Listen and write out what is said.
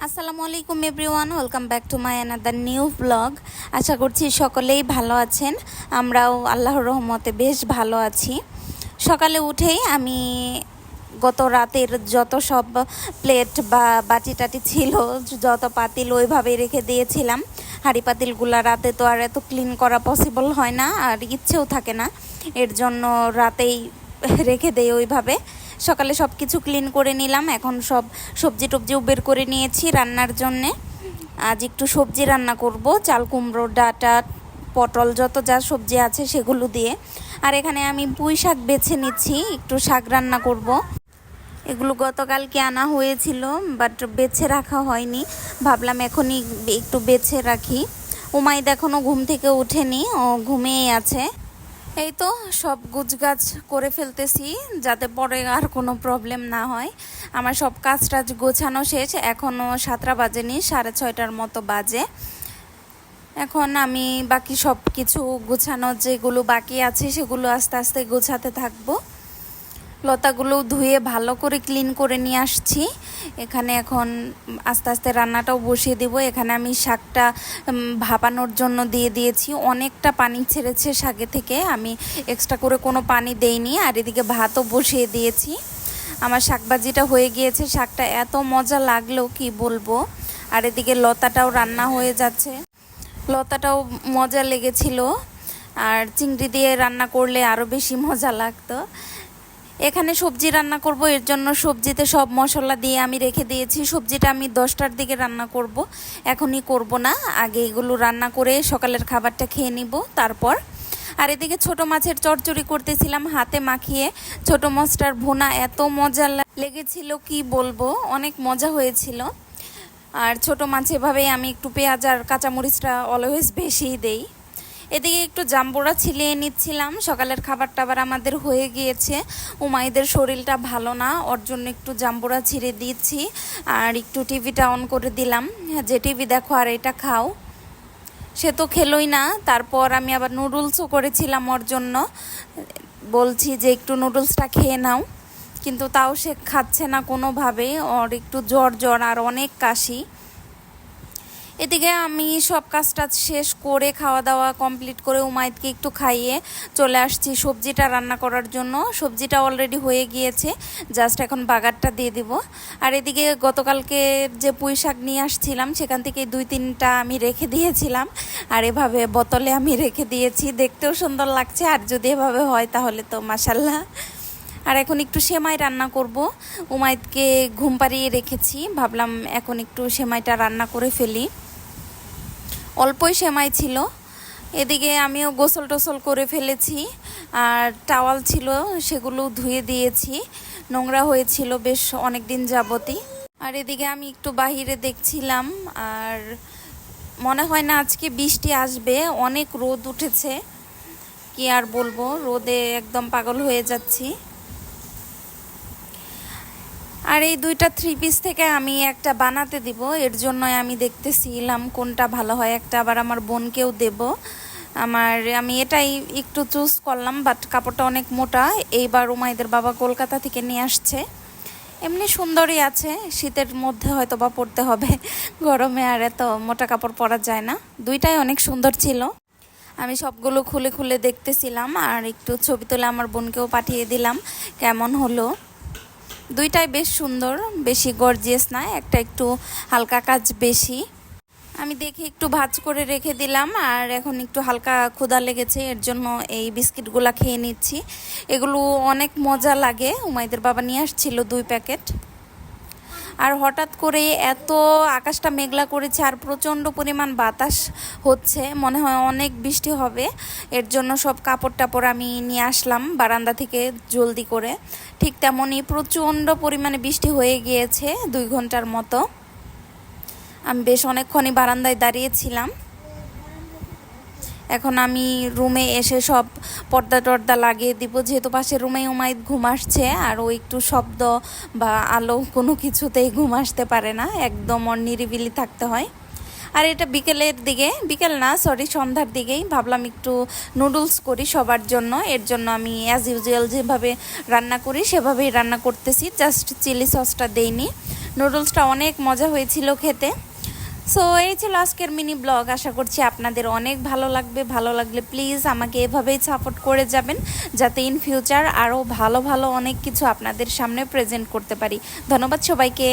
আসসালামু আলাইকুম everyone, welcome back to my another new blog. আশা করছি সকলেই ভালো আছেন। আমরাও আল্লাহর রহমতে বেশ ভালো আছি। সকালে উঠেই আমি গত রাতের যত সব প্লেট বা বাটি টাটি ছিল, যত পাতিল ওইভাবেই রেখে দিয়েছিলাম। হাঁড়ি পাতিলগুলা রাতে তো আর এত ক্লিন করা পসিবল হয় না, আর ইচ্ছেও থাকে না, এর জন্য রাতেই রেখে দেই ওইভাবে। সকালে সব কিছু ক্লিন করে নিলাম। এখন সব সবজি টবজিও বের করে নিয়েছি রান্নার জন্যে। আজ একটু সবজি রান্না করব, চাল কুমড়ো, ডাঁটা, পটল, যত যা সবজি আছে সেগুলো দিয়ে। আর এখানে আমি পুঁই শাক বেছে নিচ্ছি, একটু শাক রান্না করব। এগুলো গতকালকে আনা হয়েছিল, বাট বেছে রাখা হয়নি। ভাবলাম এখনই একটু বেছে রাখি। উমাইদ এখনও ঘুম থেকে ওঠেনি, ও ঘুমিয়েই আছে। এই তো সব গুছগাছ করে ফেলতেছি যাতে পরে আর কোনো প্রবলেম না হয়। আমার সব কাজ টাজ গোছানো শেষ, এখনও 7টা বাজেনি, 6:30টার মতো বাজে। এখন আমি বাকি সব কিছু গোছানো যেগুলো বাকি আছে সেগুলো আস্তে আস্তে গোছাতে থাকবো। লতাগুলো ধুয়ে ভালো করে ক্লিন করে নিয়ে আসছি। এখানে এখন আস্তে আস্তে রান্নাটাও বসিয়ে দেব। এখানে আমি শাকটা ভাপানোর জন্য দিয়ে দিয়েছি। অনেকটা পানি ছেড়েছে শাকে থেকে, আমি এক্সট্রা করে কোনো পানি দেইনি। আর এদিকে ভাতও বসিয়ে দিয়েছি। আমার শাকভাজিটা হয়ে গিয়েছে। শাকটা এত মজা লাগলো কি বলবো। আর এদিকে লতাটাও রান্না হয়ে যাচ্ছে। লতাটাও মজা লেগেছিল, আর চিংড়ি দিয়ে রান্না করলে আরও বেশি মজা লাগতো। এখানে সবজি রান্না করব, এর জন্য সবজিতে সব মশলা দিয়ে আমি রেখে দিয়েছি। সবজিটা আমি 10টার দিকে রান্না করব, এখনই করব না, আগে এগুলো রান্না করে সকালের খাবারটা খেয়ে নিব তারপর। আর এদিকে ছোট মাছের চচ্চড়ি করতেছিলাম হাতে মাখিয়ে। ছোট মাছটার ভুনা এত মজা লেগেছিল কি বলবো, অনেক মজা হয়েছিল। আর ছোট মাছ এভাবেই আমি একটু পেঁয়াজ আর কাঁচামরিচটা অলওয়েজ বেশিই দেই। এদিকে একটু জাম্বুরা ছিলিয়ে নিচ্ছিলাম। সকালের খাবার টাবার আমাদের হয়ে গিয়েছে। উমাইদের শরীরটা ভালো না, ওর জন্য একটু জাম্বুরা ছিঁড়ে দিচ্ছি। আর একটু টিভিটা অন করে দিলাম, যে টিভি দেখো আর এটা খাও। সে তো খেলোই না। তারপর আমি আবার নুডলসও করেছিলাম ওর জন্য, বলছি যে একটু নুডলসটা খেয়ে নাও, কিন্তু তাও সে খাচ্ছে না কোনোভাবেই। ওর একটু জ্বর জ্বর আর অনেক কাশি। এদিকে আমি সব কাজটা শেষ করে খাওয়া দাওয়া কমপ্লিট করে উমাইদকে একটু খাইয়ে চলে আসছি সবজিটা রান্না করার জন্য। সবজিটা অলরেডি হয়ে গিয়েছে, জাস্ট এখন বাগারটা দিয়ে দিব। আর এদিকে গতকালকে যে পুঁই শাক নিয়ে আসছিলাম সেখান থেকে 2-3টা আমি রেখে দিয়েছিলাম, আর এভাবে বোতলে আমি রেখে দিয়েছি। দেখতেও সুন্দর লাগছে, আর যদি এভাবে হয় তাহলে তো মাশাল্লাহ। আর এখন একটু সেমাই রান্না করব। উমাইদকে ঘুম পাড়িয়ে রেখেছি, ভাবলাম এখন একটু সেমাইটা রান্না করে ফেলি। অল্পই সেমাই ছিল। এদিকে আমিও গোসল টোসল করে ফেলেছি, আর টাওয়াল ছিল সেগুলো ধুয়ে দিয়েছি, নোংরা হয়েছিল বেশ অনেক দিন যাবতই। আর এদিকে আমি একটু বাহিরে দেখছিলাম, আর মনে হয় না আজকে বৃষ্টি আসবে, অনেক রোদ উঠেছে। কি আর বলবো, রোদে একদম পাগল হয়ে যাচ্ছি। আর এই 2টা 3 পিস থেকে আমি একটা বানাতে দিব, এর জন্য আমি দেখতেছিলাম কোনটা ভালো হয়। একটা আবার আমার বোনকেও দেব। আমি এটাই একটু চুজ করলাম, বাট কাপড়টা অনেক মোটা। এইবার উমাইদের বাবা কলকাতা থেকে নিয়ে আসছে। এমনি সুন্দরই আছে, শীতের মধ্যে হয়তো বা পরতে হবে, গরমে আর এত মোটা কাপড় পরা যায় না। 2টাই অনেক সুন্দর ছিল। আমি সবগুলো খুলে খুলে দেখতেছিলাম, আর একটু ছবি তুলে আমার বোনকেও পাঠিয়ে দিলাম কেমন হলো। 2টাই বেশ সুন্দর, বেশি গর্জিয়াস না, একটা একটু হালকা কাজ বেশি। আমি দেখে একটু ভাজ করে রেখে দিলাম। আর এখন একটু হালকা ক্ষুধা লেগেছে, এর জন্য এই বিস্কিটগুলো খেয়ে নিচ্ছি। এগুলো অনেক মজা লাগে। উমাইদের বাবা নিয়ে আসছিল 2 প্যাকেট। আর হঠাৎ করে এত আকাশটা মেঘলা করেছে, আর প্রচণ্ড পরিমাণ বাতাস হচ্ছে, মনে হয় অনেক বৃষ্টি হবে। এর জন্য সব কাপড় টাপড় আমি নিয়ে আসলাম বারান্দা থেকে জলদি করে। ঠিক তেমনই প্রচণ্ড পরিমাণে বৃষ্টি হয়ে গিয়েছে 2 ঘন্টার মতো। আমি বেশ অনেকক্ষণই বারান্দায় দাঁড়িয়েছিলাম। এখন আমি রুমে এসে সব পর্দা টর্দা লাগিয়ে দিব, যেহেতু পাশের রুমেই উমাইদ ঘুম আসছে, আর ও একটু শব্দ বা আলো কোনো কিছুতেই ঘুম আসতে পারে না, একদম নিরিবিলি থাকতে হয়। আর এটা বিকেল না সরি সন্ধ্যার দিকেই ভাবলাম একটু নুডলস করি সবার জন্য। এর জন্য আমি অ্যাজ ইউজুয়াল যেভাবে রান্না করি সেভাবেই রান্না করতেছি, জাস্ট চিলি সসটা দেইনি। নুডলসটা অনেক মজা হয়েছিল খেতে। সো এই ছিল আজকের মিনি ব্লগ। আশা করছি আপনাদের অনেক ভালো লাগবে। ভালো লাগলে প্লিজ আমাকে এভাবেই সাপোর্ট করে যাবেন, যাতে ইন ফিউচার আরও ভালো ভালো অনেক কিছু আপনাদের সামনে প্রেজেন্ট করতে পারি। ধন্যবাদ সবাইকে।